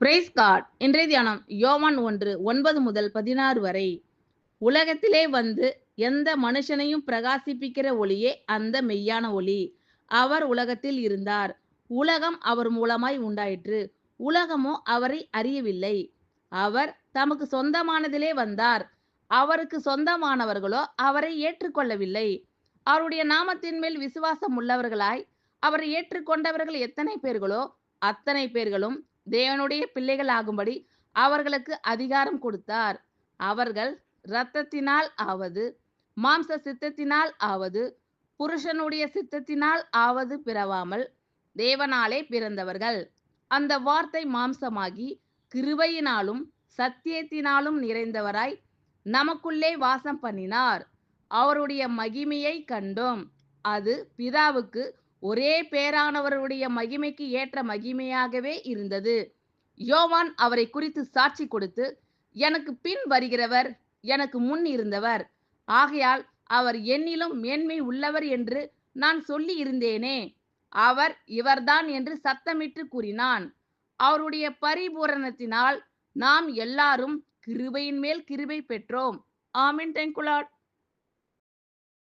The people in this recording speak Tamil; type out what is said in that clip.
Price God. இன்றைய தியானம் யோவான் 1:9-16 வரை. உலகத்திலே வந்து எந்த மனுஷனையும் பிரகாசிப்பிக்கிற ஒளியே அந்த மெய்யான ஒளி. அவர் உலகத்தில் இருந்தார். உலகம் அவர் மூலமாய் உண்டாயிற்று. உலகமோ அவரை அறியவில்லை. அவர் தமக்கு சொந்தமானதிலே வந்தார். அவருக்கு சொந்தமானவர்களோ அவரை ஏற்றுக்கொள்ளவில்லை. அவருடைய நாமத்தின் மேல் விசுவாசம் உள்ளவர்களாய் அவரை ஏற்றுக்கொண்டவர்கள் எத்தனை பேர்களோ அத்தனை பேர்களும் தேவனுடைய பிள்ளைகள் ஆகும்படி அவர்களுக்கு அதிகாரம் கொடுத்தார். அவர்கள் இரத்தத்தினால் ஆவது, மாம்ச சித்தத்தினால் ஆவது, புருஷனுடைய சித்தத்தினால் ஆவது பிறவாமல் தேவனாலே பிறந்தவர்கள். அந்த வார்த்தை மாம்சமாகி கிருபையினாலும் சத்தியத்தினாலும் நிறைந்தவராய் நமக்குள்ளே வாசம் பண்ணினார். அவருடைய மகிமையை கண்டோம். அது பிதாவுக்கு ஒரே பேரானவருடைய மகிமைக்கு ஏற்ற மகிமையாகவே இருந்தது. யோவான் அவரை குறித்து சாட்சி கொடுத்து, எனக்கு பின் வருகிறவர் எனக்கு முன் இருந்தவர், ஆகையால் அவர் என்னிலும் மேன்மை உள்ளவர் என்று நான் சொல்லி இருந்தேனே, அவர் இவர்தான் என்று சத்தமிட்டு கூறினான். அவருடைய பரிபூரணத்தினால் நாம் எல்லாரும் கிருபையின் மேல் கிருபை பெற்றோம். ஆமென். Thank you Lord.